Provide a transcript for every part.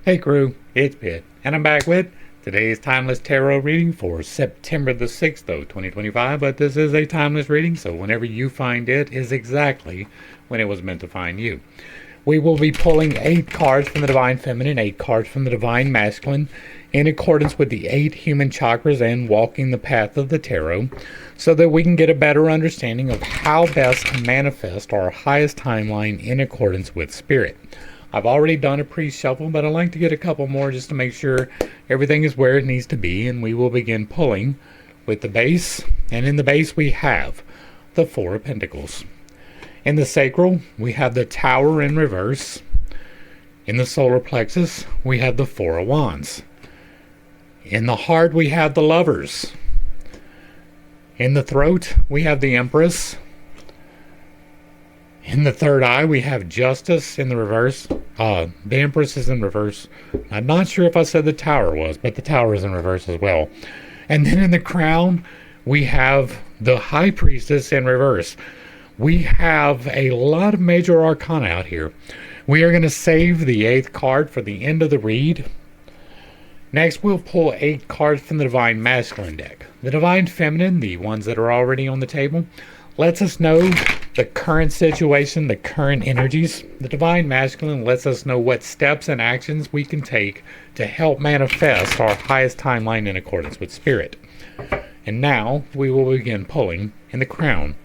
Hey crew, it's Pitt, and I'm back with today's Timeless Tarot reading for September the 6th, 2025, but this is a timeless reading, so whenever you find it is exactly when it was meant to find you. We will be pulling 8 cards from the Divine Feminine, 8 cards from the Divine Masculine, in accordance with the 8 human chakras and walking the path of the tarot, so that we can get a better understanding of how best to manifest our highest timeline in accordance with Spirit. I've already done a pre-shuffle, but I'd like to get a couple more just to make sure everything is where it needs to be, and we will begin pulling with the base, and in the base we have the 4 of Pentacles. In the Sacral, we have the Tower in reverse. In the Solar Plexus, we have the 4 of Wands. In the Heart, we have the Lovers. In the Throat, we have the Empress. In the third eye, we have Justice in the reverse. The Empress is in reverse. I'm not sure if I said the Tower was, but the Tower is in reverse as well. And then in the crown, we have the High Priestess in reverse. We have a lot of major arcana out here. We are going to save the 8th card for the end of the read. Next, we'll pull 8 cards from the Divine Masculine deck. The Divine Feminine, the ones that are already on the table, lets us know the current situation, the current energies. The Divine Masculine lets us know what steps and actions we can take to help manifest our highest timeline in accordance with Spirit. And now we will begin pulling in the crown.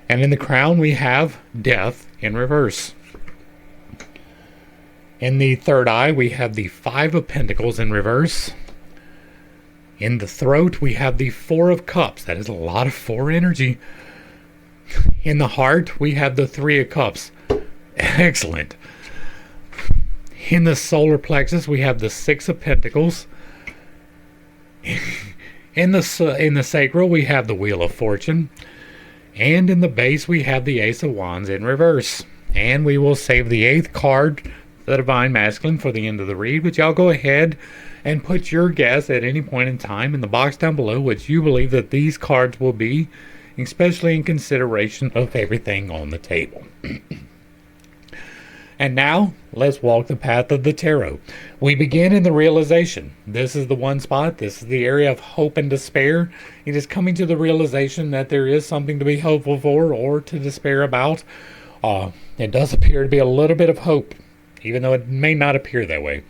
And in the crown we have Death in reverse. In the third eye we have the 5 of Pentacles in reverse. In the throat we have the 4 of Cups. That is a lot of 4 energy. In the heart, we have the 3 of Cups. Excellent. In the solar plexus, we have the 6 of Pentacles. In the sacral, we have the Wheel of Fortune. And in the base, we have the Ace of Wands in reverse. And we will save the 8th card, the Divine Masculine, for the end of the read. But y'all go ahead and put your guess at any point in time in the box down below, which you believe that these cards will be, especially in consideration of everything on the table. And now, let's walk the path of the tarot. We begin in the realization. This is the one spot. This is the area of hope and despair. It is coming to the realization that there is something to be hopeful for or to despair about. It does appear to be a little bit of hope, even though it may not appear that way.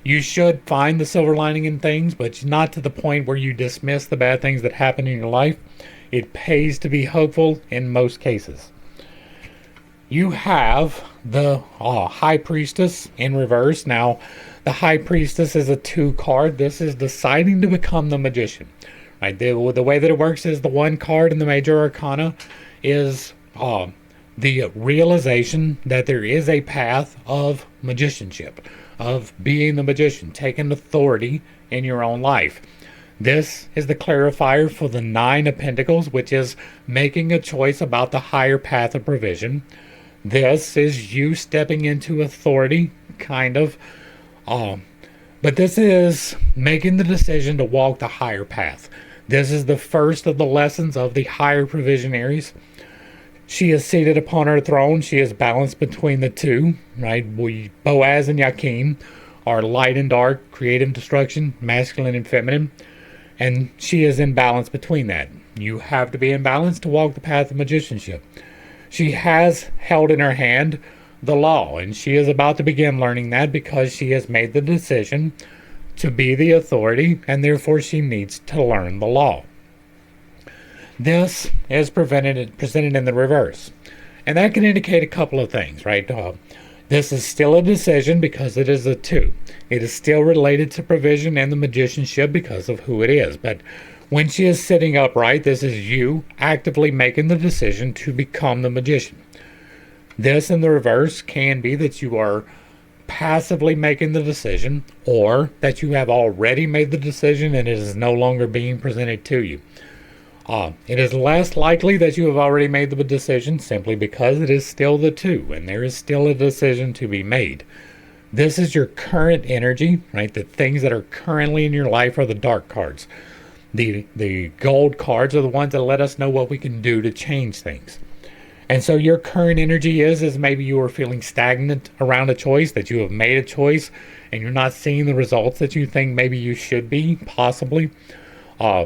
You should find the silver lining in things, but not to the point where you dismiss the bad things that happen in your life. It pays to be hopeful in most cases. You have the High Priestess in reverse. Now, the High Priestess is a 2 card. This is deciding to become the Magician. Right? The way that it works is the 1 card in the Major Arcana is the realization that there is a path of magicianship, of being the magician, taking authority in your own life. This is the clarifier for the 9 of Pentacles, which is making a choice about the higher path of provision. This is you stepping into authority, kind of. But this is making the decision to walk the higher path. This is the first of the lessons of the higher provisionaries. She is seated upon her throne. She is balanced between the 2, right? Boaz and Yakin are light and dark, creative destruction, masculine and feminine. And she is in balance between that. You have to be in balance to walk the path of magicianship. She has held in her hand the law, and she is about to begin learning that because she has made the decision to be the authority, and therefore she needs to learn the law. This is presented in the reverse. And that can indicate a couple of things, right? This is still a decision because it is a 2. It is still related to provision and the magicianship because of who it is. But when she is sitting upright, this is you actively making the decision to become the magician. This in the reverse can be that you are passively making the decision, or that you have already made the decision and it is no longer being presented to you. It is less likely that you have already made the decision simply because it is still the 2 and there is still a decision to be made. This is your current energy, right? The things that are currently in your life are the dark cards. The gold cards are the ones that let us know what we can do to change things. And so your current energy is maybe you are feeling stagnant around a choice, that you have made a choice and you're not seeing the results that you think maybe you should be, possibly. Yeah,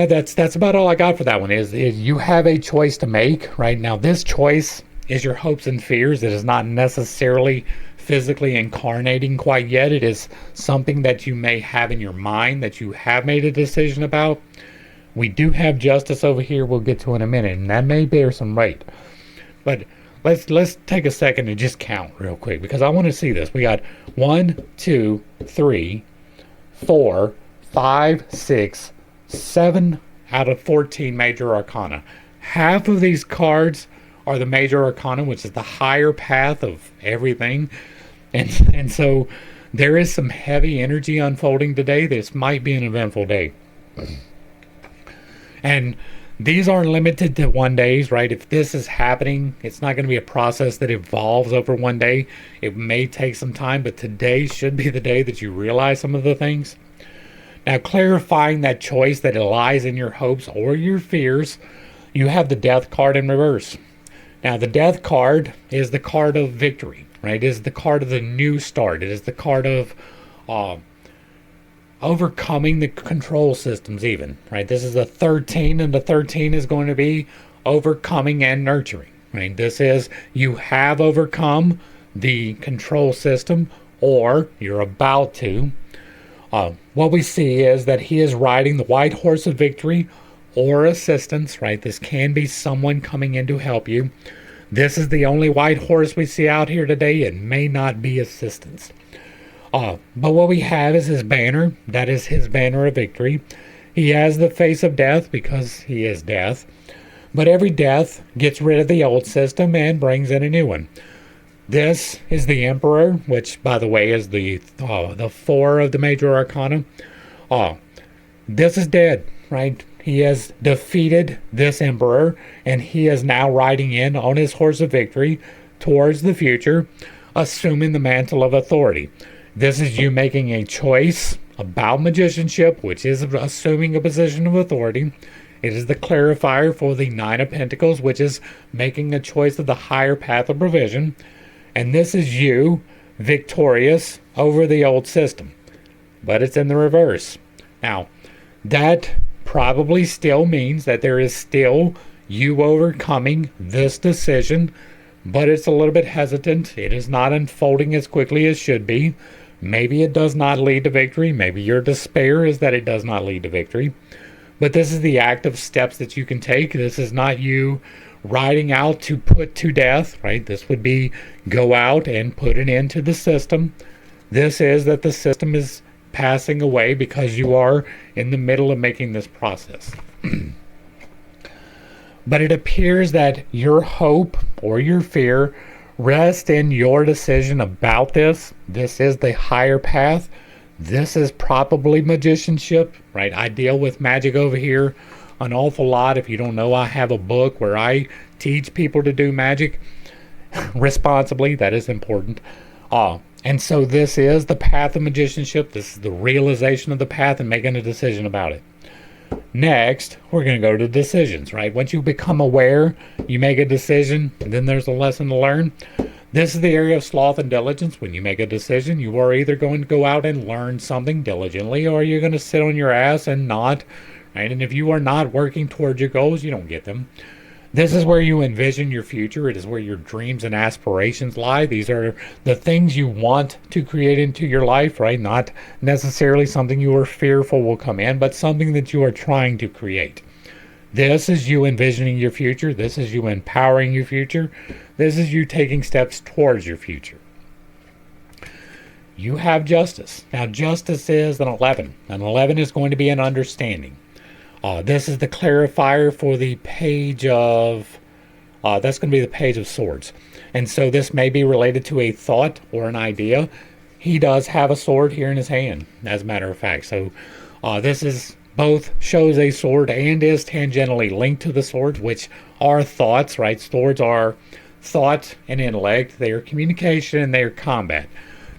that's about all I got for that one. Is you have a choice to make right now. This choice is your hopes and fears. It is not necessarily physically incarnating quite yet. It is something that you may have in your mind that you have made a decision about. We do have justice over here we'll get to in a minute, and that may bear some weight. But let's take a second and just count real quick, because I want to see this. We got 1, 2, 3, 4, 5, 6, 7 out of 14 major arcana. Half of these cards are the major arcana, which is the higher path of everything. And so there is some heavy energy unfolding today. This might be an eventful day. And these aren't limited to 1 days, right? If this is happening, it's not going to be a process that evolves over 1 day. It may take some time, but today should be the day that you realize some of the things. Now, clarifying that choice that lies in your hopes or your fears, you have the Death card in reverse. Now, the Death card is the card of victory, right? It is the card of the new start. It is the card of overcoming the control systems even, right? This is a 13, and the 13 is going to be overcoming and nurturing, right? This is you have overcome the control system, or you're about to. What we see is that he is riding the white horse of victory or assistance, right? This can be someone coming in to help you. This is the only white horse we see out here today. It may not be assistance. But what we have is his banner. That is his banner of victory. He has the face of death because he is death. But every death gets rid of the old system and brings in a new one. This is the Emperor, which, by the way, is the 4 of the major arcana. This is dead, right? He has defeated this Emperor, and he is now riding in on his horse of victory towards the future, assuming the mantle of authority. This is you making a choice about magicianship, which is assuming a position of authority. It is the clarifier for the 9 of Pentacles, which is making a choice of the higher path of provision. And this is you victorious over the old system. But it's in the reverse. Now, that probably still means that there is still you overcoming this decision, but it's a little bit hesitant. It is not unfolding as quickly as should be. Maybe it does not lead to victory. Maybe your despair is that it does not lead to victory. But this is the active steps that you can take. This is not you riding out to put to death, right? This would be go out and put an end to the system. This is that the system is passing away because you are in the middle of making this process. But it appears that your hope or your fear rests in your decision about this. This is the higher path. This is probably magicianship, right? I deal with magic over here an awful lot. If you don't know, I have a book where I teach people to do magic responsibly. That is important. And so this is the path of magicianship. This is the realization of the path and making a decision about it. Next, we're going to go to decisions, right? Once you become aware, you make a decision, and then there's a lesson to learn. This is the area of sloth and diligence. When you make a decision, you are either going to go out and learn something diligently, or you're going to sit on your ass and not, right? And if you are not working towards your goals, you don't get them. This is where you envision your future. It is where your dreams and aspirations lie. These are the things you want to create into your life, right? Not necessarily something you are fearful will come in, but something that you are trying to create. This is you envisioning your future. This is you empowering your future. This is you taking steps towards your future. You have justice. Now, justice is an 11. An 11 is going to be an understanding. This is the clarifier for the page of, that's going to be the page of swords. And so this may be related to a thought or an idea. He does have a sword here in his hand, as a matter of fact. So this is both shows a sword and is tangentially linked to the swords, which are thoughts, right? Swords are thought and intellect. They are communication and they are combat.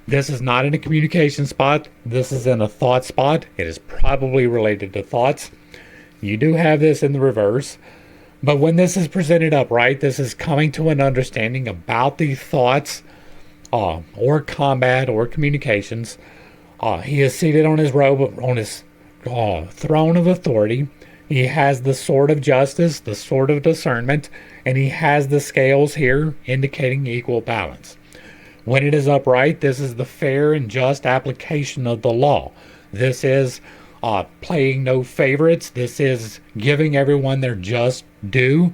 This is not in a communication spot. This is in a thought spot. It is probably related to thoughts. You do have this in the reverse, But when this is presented upright, this is coming to an understanding about the thoughts or combat or communications. He is seated on his robe, on his throne of authority. He has the sword of justice, the sword of discernment, and he has the scales here indicating equal balance. When it is upright, this is the fair and just application of the law. This is playing no favorites. This is giving everyone their just due,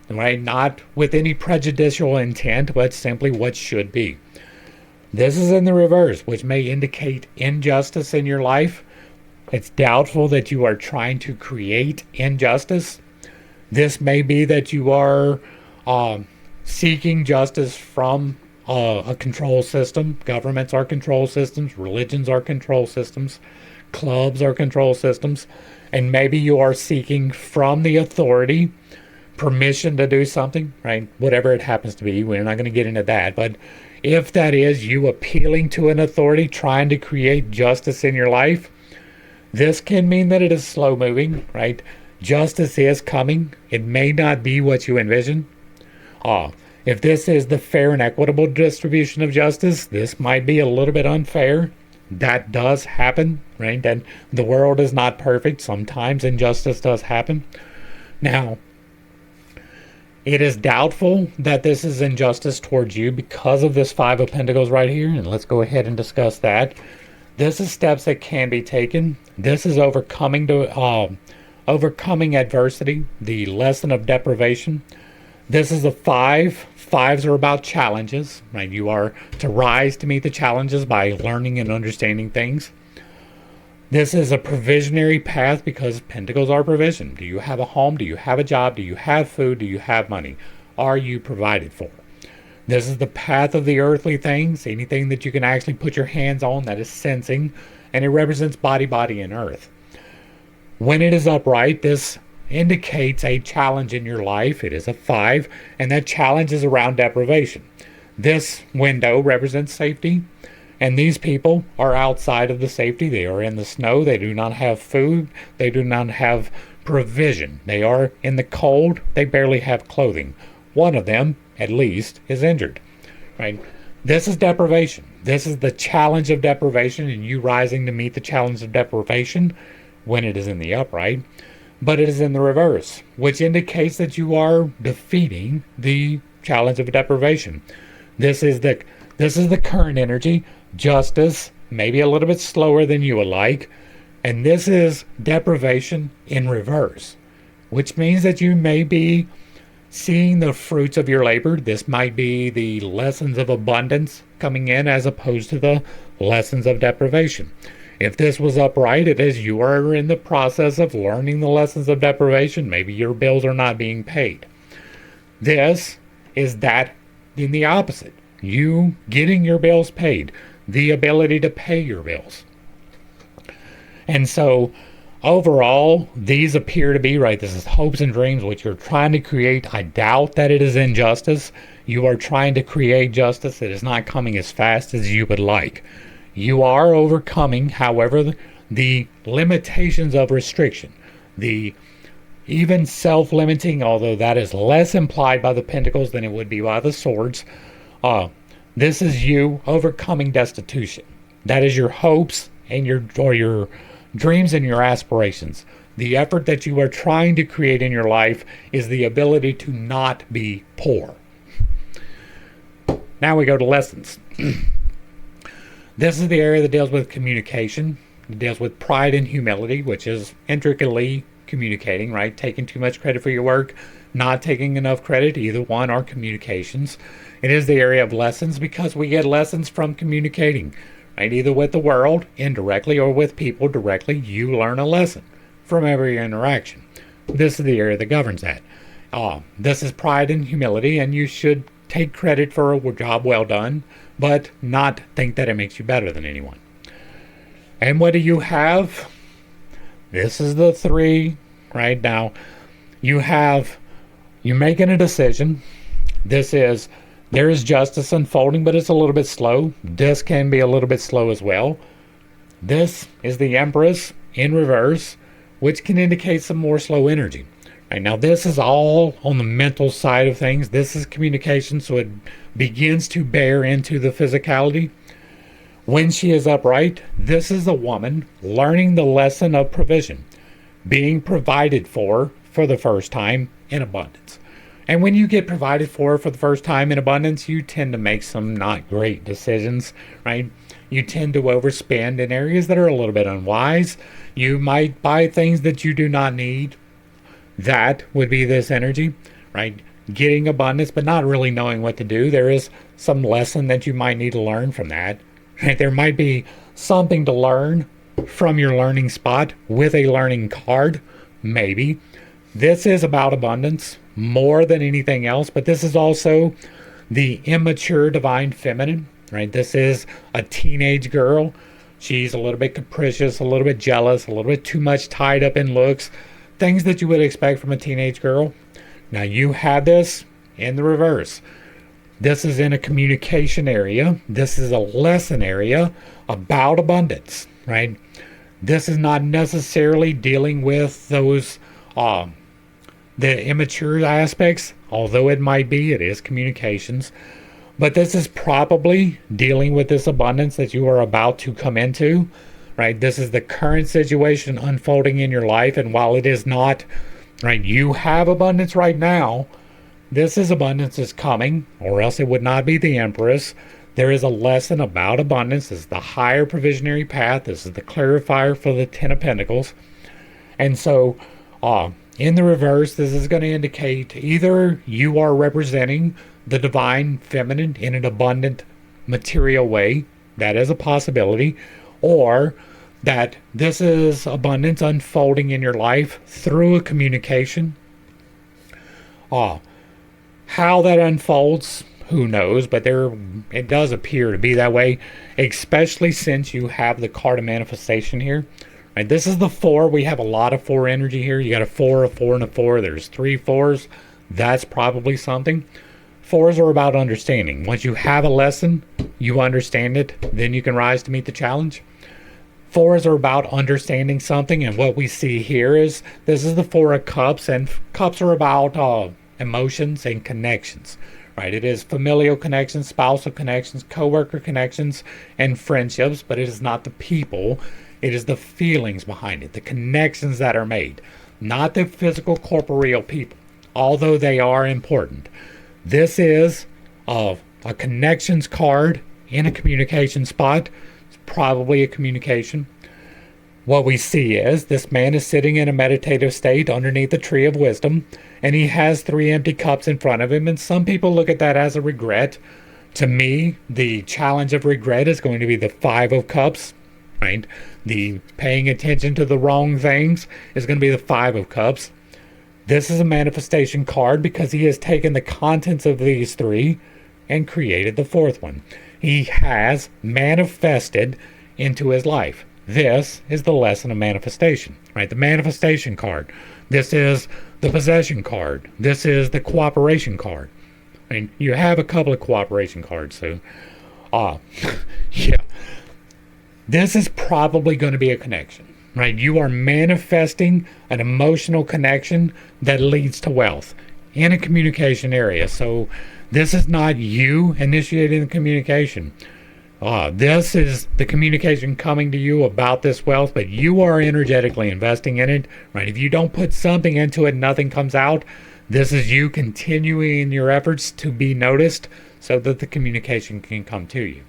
right? Not with any prejudicial intent, but simply what should be. This is in the reverse, which may indicate injustice in your life. It's doubtful that you are trying to create injustice. This may be that you are seeking justice from a control system. Governments are control systems. Religions are control systems. Clubs are control systems. And maybe you are seeking from the authority permission to do something, right? Whatever it happens to be. We're not going to get into that. But if that is you appealing to an authority, trying to create justice in your life, this can mean that it is slow moving, right? Justice is coming. It may not be what you envision. If this is the fair and equitable distribution of justice, this might be a little bit unfair. That does happen, right? And the world is not perfect. Sometimes injustice does happen. Now, it is doubtful that this is injustice towards you because of this Five of Pentacles right here. And let's go ahead and discuss that. This is steps that can be taken. This is overcoming adversity, the lesson of deprivation. This is a 5. 5s are about challenges, right? You are to rise to meet the challenges by learning and understanding things. This is a provisionary path because Pentacles are provision. Do you have a home? Do you have a job? Do you have food? Do you have money? Are you provided for? This is the path of the earthly things, anything that you can actually put your hands on that is sensing, and it represents body, and earth. When it is upright, this indicates a challenge in your life. It is a 5, and that challenge is around deprivation. This window represents safety, and these people are outside of the safety. They are in the snow. They do not have food. They do not have provision. They are in the cold. They barely have clothing. One of them, at least, is injured, right? This is deprivation. This is the challenge of deprivation, and you rising to meet the challenge of deprivation when it is in the upright. But it is in the reverse, which indicates that you are defeating the challenge of deprivation. This is the current energy. Justice, maybe a little bit slower than you would like. And this is deprivation in reverse, which means that you may be seeing the fruits of your labor. This might be the lessons of abundance coming in as opposed to the lessons of deprivation. If this was upright, it is you are in the process of learning the lessons of deprivation. Maybe your bills are not being paid. This is that in the opposite. You getting your bills paid. The ability to pay your bills. And so overall, these appear to be, right, this is hopes and dreams, which you're trying to create. I doubt that it is injustice. You are trying to create justice. It is not coming as fast as you would like. You are overcoming, however, the limitations of restriction. The even self-limiting, although that is less implied by the Pentacles than it would be by the Swords. This is you overcoming destitution. That is your hopes and your dreams and your aspirations. The effort that you are trying to create in your life is the ability to not be poor. Now we go to lessons. This is the area that deals with communication. It deals with pride and humility, which is intricately communicating, right? Taking too much credit for your work, not taking enough credit, either one are communications. It is the area of lessons because we get lessons from communicating, right? Either with the world indirectly or with people directly. You learn a lesson from every interaction. This is the area that governs that. This is pride and humility, and you should take credit for a job well done, but not think that it makes you better than anyone. And what do you have? This is the 3 right now. You're making a decision. There is justice unfolding, but it's a little bit slow. This can be a little bit slow as well. This is the Empress in reverse, which can indicate some more slow energy. Right, now this is all on the mental side of things. This is communication, so it begins to bear into the physicality. When she is upright, this is a woman learning the lesson of provision, being provided for the first time in abundance. And when you get provided for the first time in abundance, you tend to make some not great decisions, right? You tend to overspend in areas that are a little bit unwise. You might buy things that you do not need. That would be this energy, right? Getting abundance, but not really knowing what to do. There is some lesson that you might need to learn from that. Right? There might be something to learn from your learning spot with a learning card, maybe. This is about abundance more than anything else, but this is also the immature divine feminine, right? This is a teenage girl. She's a little bit capricious, a little bit jealous, a little bit too much tied up in looks, things that you would expect from a teenage girl. Now you have this in the reverse. This is in a communication area. This is a lesson area about abundance, right? This is not necessarily dealing with those the immature aspects, although it might be, it is communications. But this is probably dealing with this abundance that you are about to come into, right? This is the current situation unfolding in your life. And while it is not, right, you have abundance right now, this is abundance is coming, or else it would not be the Empress. There is a lesson about abundance. This is the higher provisionary path. This is the clarifier for the Ten of Pentacles. And so, in the reverse, this is going to indicate either you are representing the divine feminine in an abundant material way. That is a possibility. Or that this is abundance unfolding in your life through a communication. How that unfolds, who knows, but it does appear to be that way, especially since you have the card of manifestation here. Right, this is the 4. We have a lot of 4 energy here. You got a 4, a 4, and a 4. There's 3 4s. That's probably something. 4s are about understanding. Once you have a lesson, you understand it, then you can rise to meet the challenge. 4s are about understanding something, and what we see here is this is the 4 of Cups, and Cups are about emotions and connections. Right? It is familial connections, spousal connections, co-worker connections, and friendships, but it is not the people. It is the feelings behind it, the connections that are made, not the physical corporeal people, although they are important. This is a connections card in a communication spot. It's probably a communication. What we see is this man is sitting in a meditative state underneath the tree of wisdom, and he has 3 empty cups in front of him, and some people look at that as a regret. To me, the challenge of regret is going to be the 5 of Cups, right? The paying attention to the wrong things is going to be the 5 of Cups. This is a manifestation card because he has taken the contents of these 3 and created the 4th one. He has manifested into his life. This is the lesson of manifestation, right? The manifestation card. This is the possession card. This is the cooperation card. I mean, you have a couple of cooperation cards, so, yeah. This is probably going to be a connection, right? You are manifesting an emotional connection that leads to wealth in a communication area. So this is not you initiating the communication. This is the communication coming to you about this wealth, but you are energetically investing in it, right? If you don't put something into it, nothing comes out. This is you continuing your efforts to be noticed so that the communication can come to you.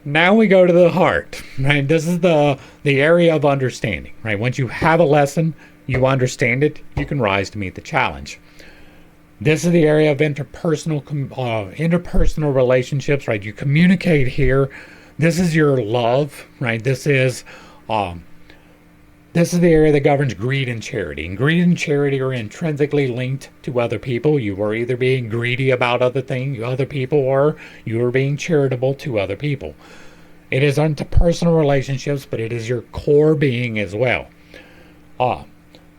Now we go to the heart, right? This is the area of understanding, right? Once you have a lesson, you understand it, you can rise to meet the challenge. This is the area of interpersonal relationships, right? You communicate here. This is your love, right? This is the area that governs greed and charity. And greed and charity are intrinsically linked to other people. You are either being greedy about other people, or you are being charitable to other people. It is interpersonal relationships, but it is your core being as well.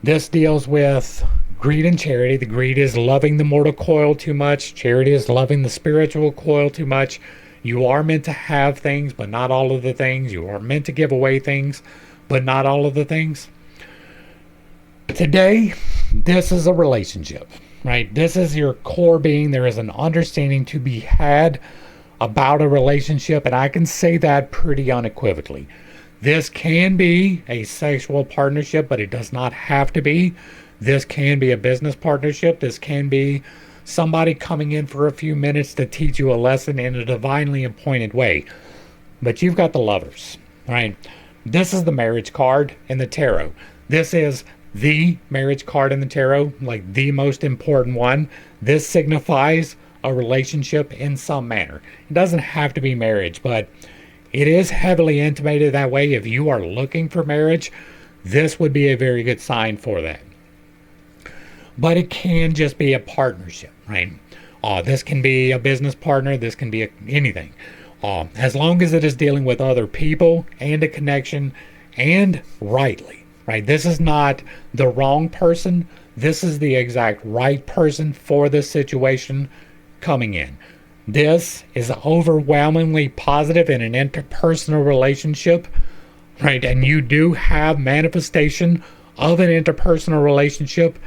This deals with greed and charity. The greed is loving the mortal coil too much. Charity is loving the spiritual coil too much. You are meant to have things, but not all of the things. You are meant to give away things, but not all of the things. Today, this is a relationship, right? This is your core being. There is an understanding to be had about a relationship, and I can say that pretty unequivocally. This can be a sexual partnership, but it does not have to be. This can be a business partnership. This can be somebody coming in for a few minutes to teach you a lesson in a divinely appointed way. But you've got the Lovers, right? This is the marriage card in the tarot. This is the marriage card in the tarot, like the most important one. This signifies a relationship in some manner. It doesn't have to be marriage, but it is heavily intimated that way. If you are looking for marriage, this would be a very good sign for that. But it can just be a partnership, right? This can be a business partner. This can be anything. As long as it is dealing with other people and a connection and rightly, right? This is not the wrong person. This is the exact right person for this situation coming in. This is overwhelmingly positive in an interpersonal relationship, right? And you do have manifestation of an interpersonal relationship.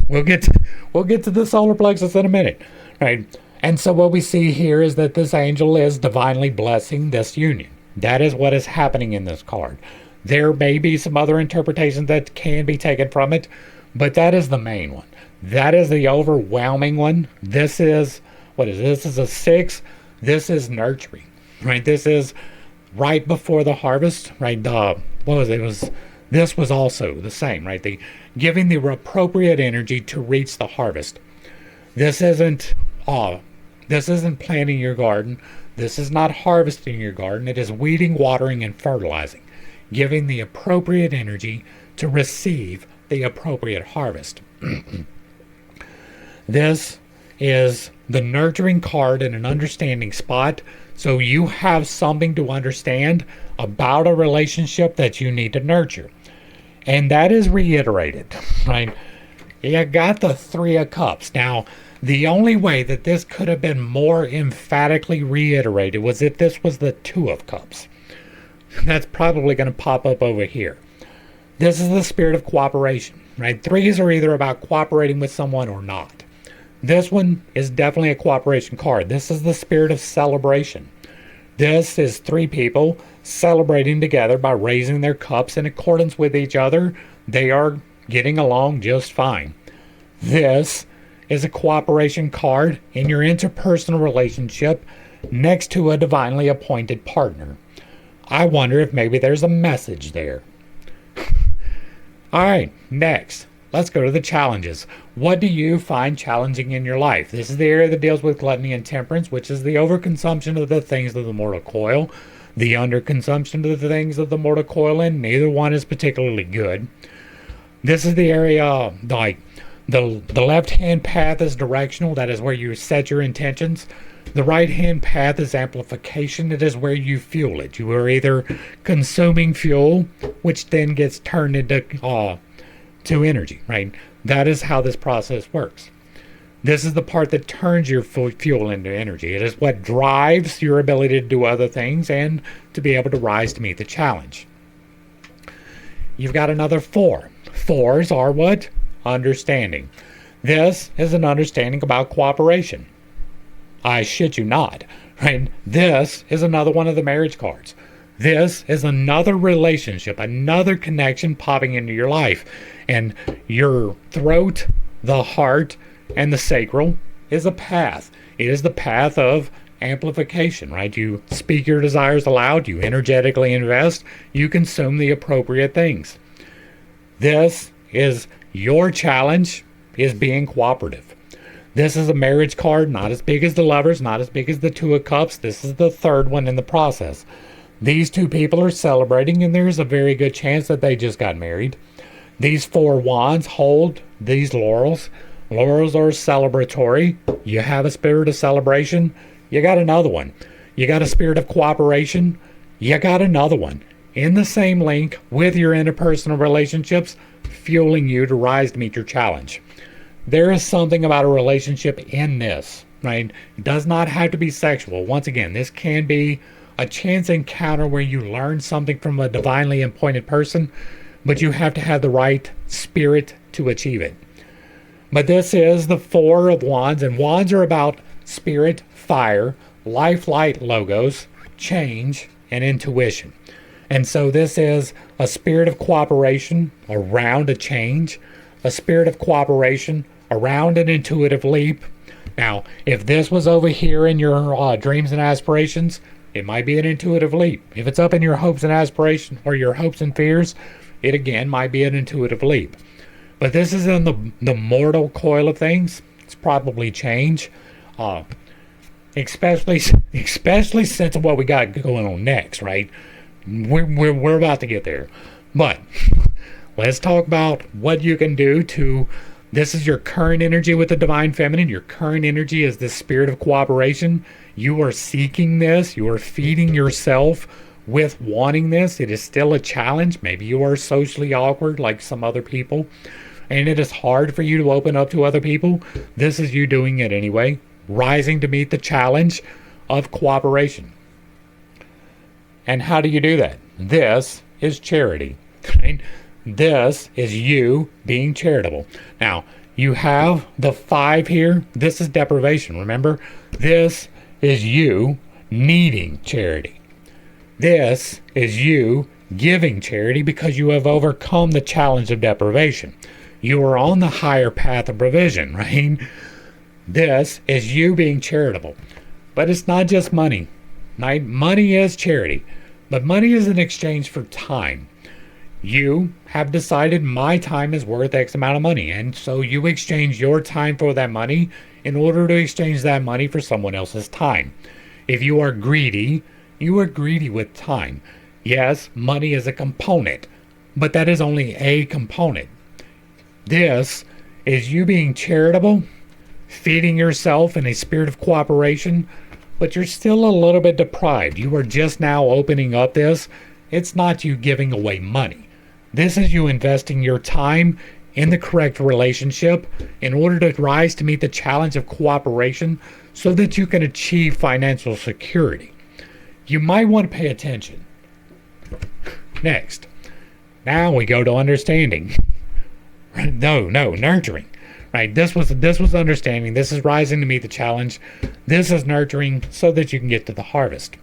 We'll get to the solar plexus in a minute, right? And so what we see here is that this angel is divinely blessing this union. That is what is happening in this card. There may be some other interpretations that can be taken from it, but that is the main one. That is the overwhelming one. This is, this is a 6. This is nurturing, right? This is right before the harvest, right? This was also the same, right? The giving the appropriate energy to reach the harvest. This isn't planting your garden. This is not harvesting your garden. It is weeding, watering, and fertilizing, giving the appropriate energy to receive the appropriate harvest. This is the nurturing card in an understanding spot, so you have something to understand about a relationship that you need to nurture. And that is reiterated, right? You got the 3 of Cups. Now, the only way that this could have been more emphatically reiterated was if this was the 2 of Cups. That's probably going to pop up over here. This is the spirit of cooperation, right? 3s are either about cooperating with someone or not. This one is definitely a cooperation card. This is the spirit of celebration. This is 3 people celebrating together by raising their cups in accordance with each other. They are getting along just fine. This is a cooperation card in your interpersonal relationship next to a divinely appointed partner. I wonder if maybe there's a message there. All right, next, let's go to the challenges. What do you find challenging in your life? This is the area that deals with gluttony and temperance, which is the overconsumption of the things of the mortal coil, the underconsumption of the things of the mortal coil, and neither one is particularly good. This is the area, like, the left-hand path is directional. That is where you set your intentions. The right-hand path is amplification. It is where you fuel it. You are either consuming fuel, which then gets turned into to energy, right? That is how this process works. This is the part that turns your fuel into energy. It is what drives your ability to do other things and to be able to rise to meet the challenge. You've got another 4. 4s are what? Understanding. This is an understanding about cooperation. I shit you not, right? This is another one of the marriage cards. This is another relationship, another connection popping into your life. And your throat, the heart, and the sacral is a path. It is the path of amplification, right? You speak your desires aloud, you energetically invest, you consume the appropriate things. This is your challenge, is being cooperative. This is a marriage card, not as big as the Lovers, not as big as the 2 of Cups. This is the 3rd one in the process. These 2 people are celebrating, and there's a very good chance that they just got married. These 4 wands hold these laurels. Laurels are celebratory. You have a spirit of celebration. You got another one. You got a spirit of cooperation. You got another one. In the same link with your interpersonal relationships, fueling you to rise to meet your challenge. There is something about a relationship in this, right? It does not have to be sexual. Once again, this can be a chance encounter where you learn something from a divinely appointed person, but you have to have the right spirit to achieve it. But this is the Four of Wands, and wands are about spirit, fire, life light logos, change, and intuition. And so this is a spirit of cooperation around a change, a spirit of cooperation around an intuitive leap. Now, if this was over here in your dreams and aspirations, it might be an intuitive leap. If it's up in your hopes and aspirations or your hopes and fears, it again might be an intuitive leap. But this is in the mortal coil of things. It's probably change, especially since of what we got going on next, right? We're about to get there. But let's talk about what you can do to. This is your current energy with the Divine Feminine. Your current energy is the spirit of cooperation. You are seeking this. You are feeding yourself with wanting this. It is still a challenge. Maybe you are socially awkward like some other people, and it is hard for you to open up to other people. This is you doing it anyway, rising to meet the challenge of cooperation. And how do you do that? This is charity. Right? This is you being charitable. Now, you have the 5 here. This is deprivation, remember? This is you needing charity. This is you giving charity because you have overcome the challenge of deprivation. You are on the higher path of provision, right? This is you being charitable. But it's not just money. Right? Money is charity, but money is in exchange for time. You have decided my time is worth X amount of money, and so you exchange your time for that money in order to exchange that money for someone else's time. If you are greedy, you are greedy with time. Yes, money is a component, but that is only a component. This is you being charitable, feeding yourself in a spirit of cooperation, but you're still a little bit deprived. You are just now opening up this. It's not you giving away money. This is you investing your time in the correct relationship in order to rise to meet the challenge of cooperation so that you can achieve financial security. You might want to pay attention. Next. Now we go to understanding. No, nurturing. Right? This was understanding. This is rising to meet the challenge. This is nurturing so that you can get to the harvest.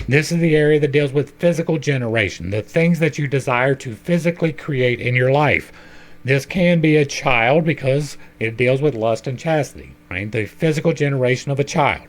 This is the area that deals with physical generation, the things that you desire to physically create in your life. This can be a child because it deals with lust and chastity, right? The physical generation of a child.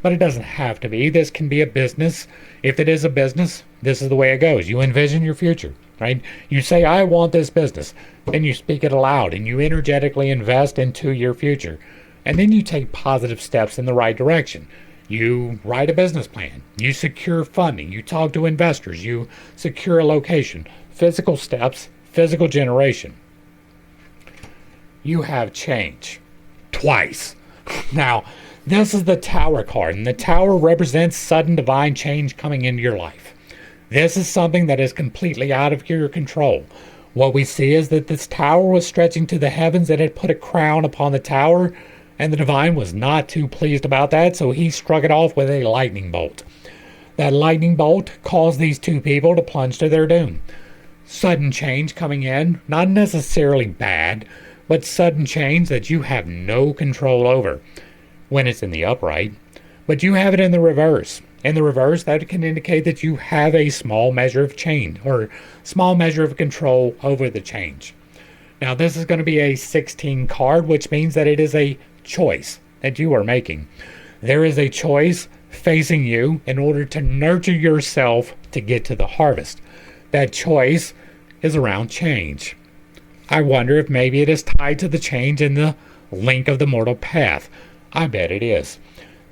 But it doesn't have to be. This can be a business. If it is a business, this is the way it goes. You envision your future, right? You say, I want this business. Then you speak it aloud and you energetically invest into your future. And then you take positive steps in the right direction. You write a business plan. You secure funding. You talk to investors. You secure a location. Physical steps, physical generation. You have change. Twice. Now, this is the Tower card, and the Tower represents sudden divine change coming into your life. This is something that is completely out of your control. What we see is that this tower was stretching to the heavens and it put a crown upon the tower, and the divine was not too pleased about that, so he struck it off with a lightning bolt. That lightning bolt caused these two people to plunge to their doom. Sudden change coming in, not necessarily bad, but sudden change that you have no control over when it's in the upright, but you have it in the reverse. In the reverse, that can indicate that you have a small measure of change or small measure of control over the change. Now, this is going to be a 16 card, which means that it is a choice that you are making. There is a choice facing you in order to nurture yourself to get to the harvest. That choice is around change. I wonder if maybe it is tied to the change in the link of the mortal path. I bet it is.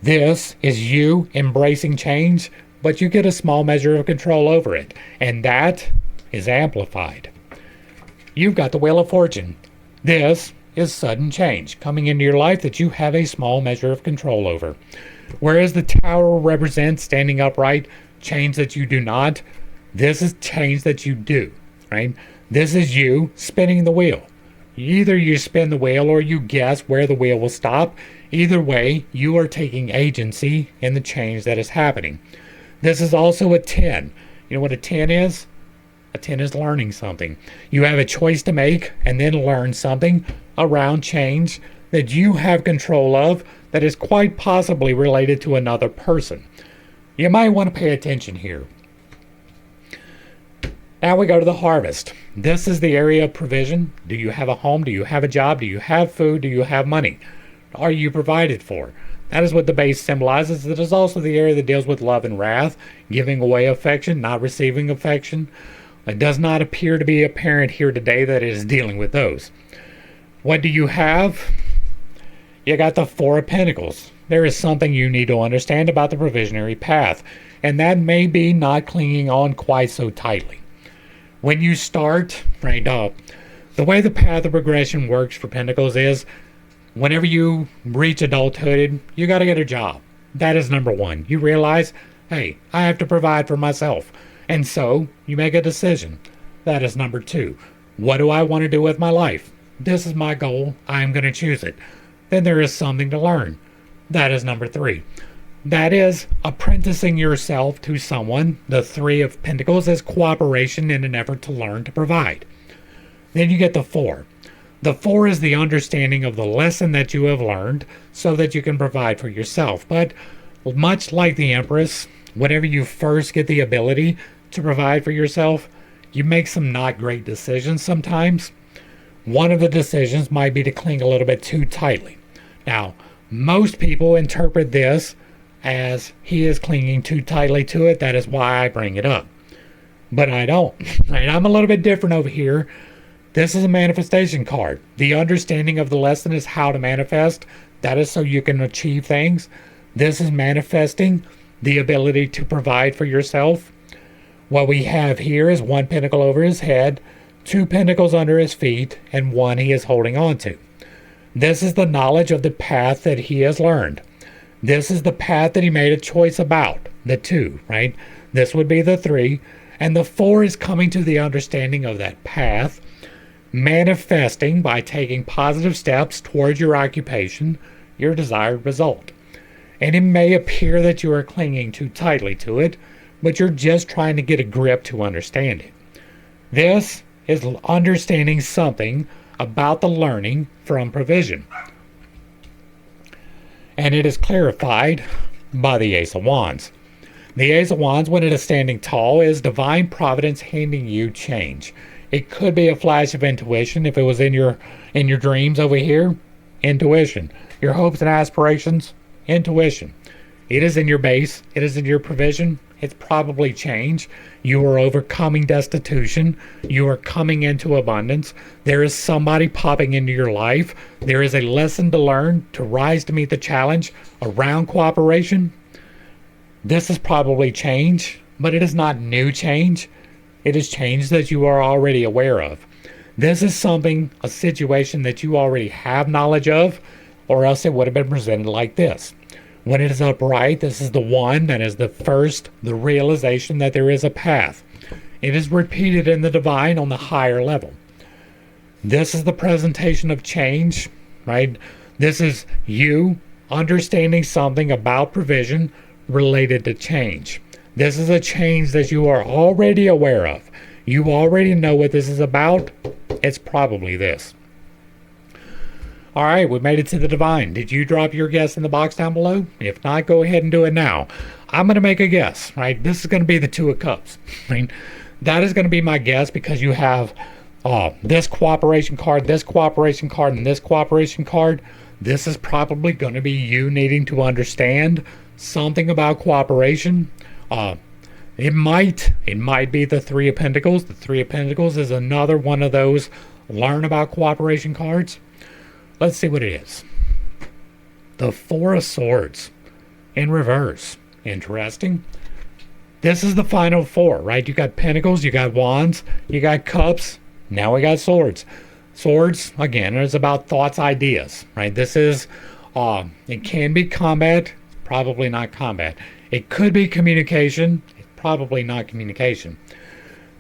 This is you embracing change, but you get a small measure of control over it, and that is amplified. You've got the Wheel of Fortune. This is sudden change coming into your life that you have a small measure of control over. Whereas the Tower represents standing upright, change that you do not, this is change that you do, right? This is you spinning the wheel. Either you spin the wheel or you guess where the wheel will stop. Either way, you are taking agency in the change that is happening. This is also a 10. You know what a 10 is? A 10 is learning something. You have a choice to make and then learn something around change that you have control of that is quite possibly related to another person. You might want to pay attention here. Now we go to the harvest. This is the area of provision. Do you have a home? Do you have a job? Do you have food? Do you have money? Are you provided for? That is what the base symbolizes. It is also the area that deals with love and wrath, giving away affection, not receiving affection. It does not appear to be apparent here today that it is dealing with those. What do you have? You got the Four of Pentacles. There is something you need to understand about the provisionary path, and that may be not clinging on quite so tightly. When you start, right up, the way the path of progression works for Pentacles is whenever you reach adulthood, you got to get a job. That is number one. You realize, hey, I have to provide for myself. And so you make a decision. That is number two. What do I want to do with my life? This is my goal. I am going to choose it. Then there is something to learn. That is number three. That is apprenticing yourself to someone. The Three of Pentacles is cooperation in an effort to learn to provide. Then you get the Four. The Four is the understanding of the lesson that you have learned so that you can provide for yourself. But much like the Empress, whenever you first get the ability to provide for yourself, you make some not great decisions sometimes. One of the decisions might be to cling a little bit too tightly. Now, most people interpret this as he is clinging too tightly to it. That is why I bring it up. But I don't. Right? I'm a little bit different over here. This is a manifestation card. The understanding of the lesson is how to manifest. That is so you can achieve things. This is manifesting the ability to provide for yourself. What we have here is one pentacle over his head, two pentacles under his feet, and one he is holding on to. This is the knowledge of the path that he has learned. This is the path that he made a choice about, the two, right? This would be the three, and the four is coming to the understanding of that path, manifesting by taking positive steps towards your occupation, your desired result. And it may appear that you are clinging too tightly to it, but you're just trying to get a grip to understand it. This is understanding something about the learning from provision. And it is clarified by the Ace of Wands. The Ace of Wands, when it is standing tall, is divine providence handing you change. It could be a flash of intuition if it was in your dreams over here. Intuition. Your hopes and aspirations. Intuition. It is in your base. It is in your provision. It's probably change. You are overcoming destitution. You are coming into abundance. There is somebody popping into your life. There is a lesson to learn to rise to meet the challenge around cooperation. This is probably change, but it is not new change. It is change that you are already aware of. This is something, a situation that you already have knowledge of, or else it would have been presented like this. When it is upright, this is the one that is the first, the realization that there is a path. It is repeated in the divine on the higher level. This is the presentation of change, right? This is you understanding something about provision related to change. This is a change that you are already aware of. You already know what this is about. It's probably this. All right, we made it to the divine. Did you drop your guess in the box down below? If not, go ahead and do it now. I'm going to make a guess, right? This is going to be the Two of Cups. Right? That is going to be my guess because you have this cooperation card, and this cooperation card. This is probably going to be you needing to understand something about cooperation. It might be the Three of Pentacles. The Three of Pentacles is another one of those learn about cooperation cards. Let's see what it is. The Four of Swords in reverse. Interesting. This is the final four, right? You got Pentacles, you got Wands, you got Cups. Now we got Swords. Swords, again, is about thoughts, ideas, right? This is, it can be combat, probably not combat. It could be communication, probably not communication.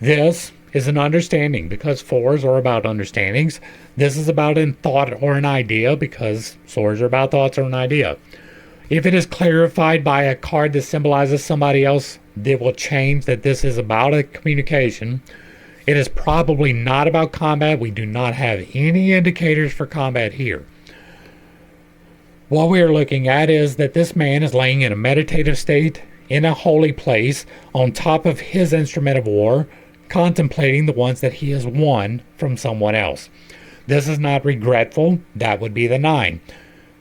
This is an understanding because fours are about understandings. This is about a thought or an idea because swords are about thoughts or an idea. If it is clarified by a card that symbolizes somebody else, it will change that this is about a communication. It is probably not about combat. We do not have any indicators for combat here. What we are looking at is that this man is laying in a meditative state in a holy place on top of his instrument of war, contemplating the ones that he has won from someone else. This is not regretful. That would be the 9.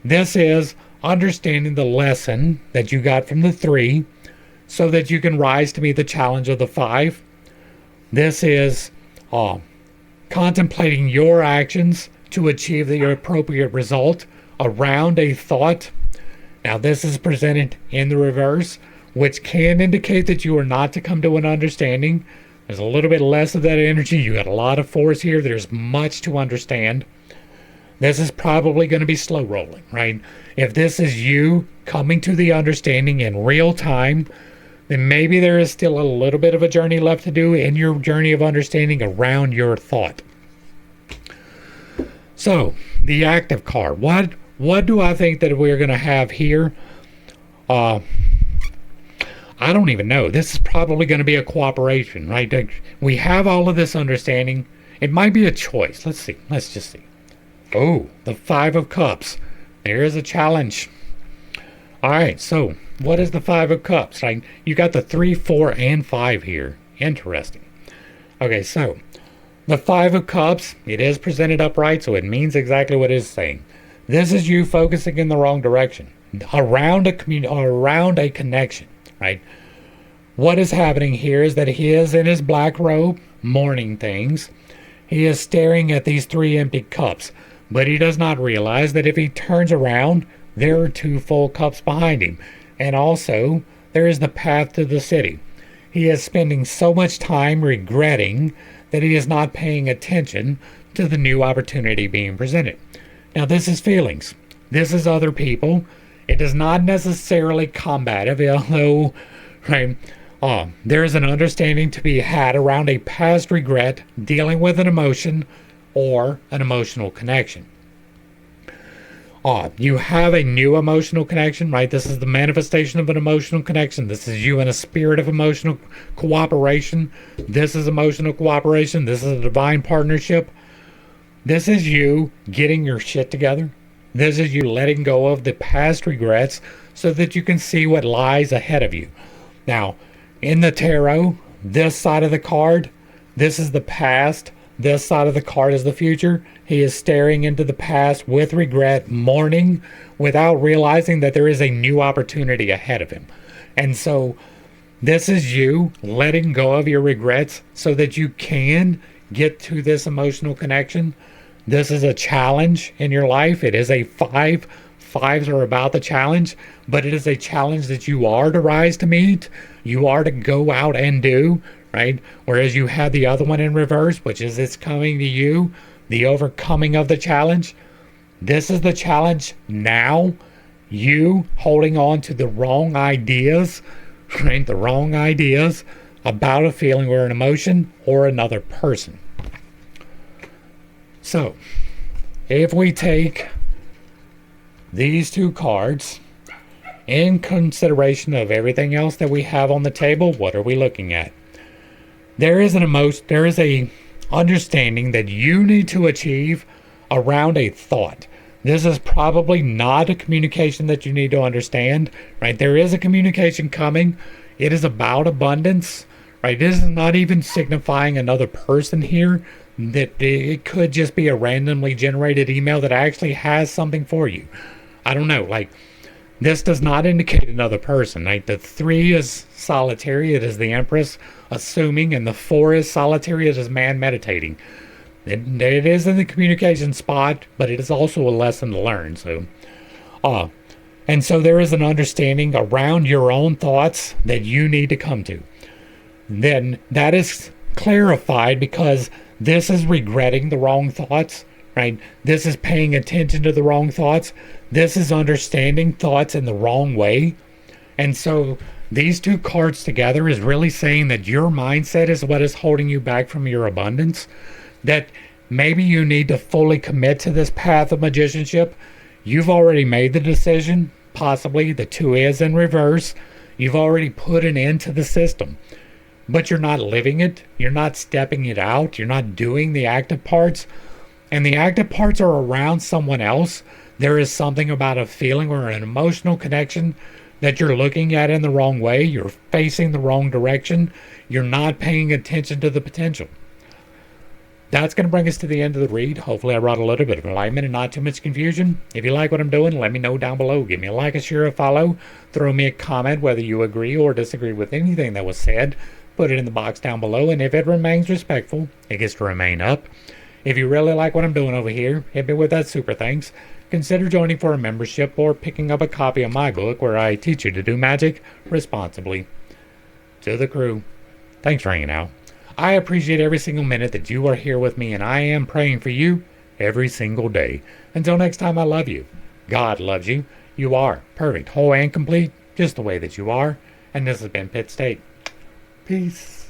This is understanding the lesson that you got from the 3 so that you can rise to meet the challenge of the 5. This is contemplating your actions to achieve the appropriate result around a thought. Now this is presented in the reverse, which can indicate that you are not to come to an understanding. There's a little bit less of that energy. You got a lot of force here. There's much to understand. This is probably going to be slow rolling, right? If this is you coming to the understanding in real time, then maybe there is still a little bit of a journey left to do in your journey of understanding around your thought. So, the active card. What do I think that we're going to have here? I don't even know. This is probably going to be a cooperation, right? We have all of this understanding. It might be a choice. Let's see. Let's just see. Oh, the 5 of Cups. There is a challenge. All right, so what is the 5 of Cups? Right? You got the 3, 4, and 5 here. Interesting. Okay, so the 5 of Cups, it is presented upright, so it means exactly what it is saying. This is you focusing in the wrong direction, around a connection, right? What is happening here is that he is in his black robe, mourning things. He is staring at these 3 empty cups, but he does not realize that if he turns around, there are 2 full cups behind him. And also, there is the path to the city. He is spending so much time regretting that he is not paying attention to the new opportunity being presented. Now, this is feelings. This is other people. It is not necessarily combative, although, right, there is an understanding to be had around a past regret dealing with an emotion or an emotional connection. You have a new emotional connection, right? This is the manifestation of an emotional connection. This is you in a spirit of emotional cooperation. This is emotional cooperation. This is a divine partnership. This is you getting your shit together. This is you letting go of the past regrets so that you can see what lies ahead of you. Now, in the tarot, this side of the card, this is the past. This side of the card is the future. He is staring into the past with regret, mourning, without realizing that there is a new opportunity ahead of him. And so this is you letting go of your regrets so that you can get to this emotional connection. This is a challenge in your life. It is a 5. 5s are about the challenge, but it is a challenge that you are to rise to meet. You are to go out and do, right? Whereas you have the other one in reverse, which is it's coming to you, the overcoming of the challenge. This is the challenge now. You holding on to the wrong ideas, right? The wrong ideas about a feeling or an emotion or another person. So, if we take these 2 cards in consideration of everything else that we have on the table, what are we looking at? There is a understanding that you need to achieve around a thought. This is probably not a communication that you need to understand, right? There is a communication coming. It is about abundance, right? This is not even signifying another person here. That it could just be a randomly generated email that actually has something for you. I don't know, like, this does not indicate another person, right? The 3 is solitary, it is the Empress assuming, and the 4 is solitary, it is man meditating. It is in the communication spot, but it is also a lesson to learn. So, and so there is an understanding around your own thoughts that you need to come to. Then that is clarified because this is regretting the wrong thoughts, right? This is paying attention to the wrong thoughts. This is understanding thoughts in the wrong way. And so these 2 cards together is really saying that your mindset is what is holding you back from your abundance. That maybe you need to fully commit to this path of magicianship. You've already made the decision. Possibly the 2 is in reverse. You've already put an end to the system. but you're not living it. You're not stepping it out. You're not doing the active parts. And the active parts are around someone else. There is something about a feeling or an emotional connection that you're looking at in the wrong way. You're facing the wrong direction. You're not paying attention to the potential. That's going to bring us to the end of the read. Hopefully I brought a little bit of enlightenment and not too much confusion. If you like what I'm doing, let me know down below. Give me a like, a share, a follow. Throw me a comment whether you agree or disagree with anything that was said. Put it in the box down below, and if it remains respectful, it gets to remain up. If you really like what I'm doing over here, hit me with that super thanks. Consider joining for a membership or picking up a copy of my book where I teach you to do magic responsibly. To the crew, thanks for hanging out. I appreciate every single minute that you are here with me, and I am praying for you every single day. Until next time, I love you. God loves you. You are perfect, whole, and complete, just the way that you are. And this has been Pitt State. Peace.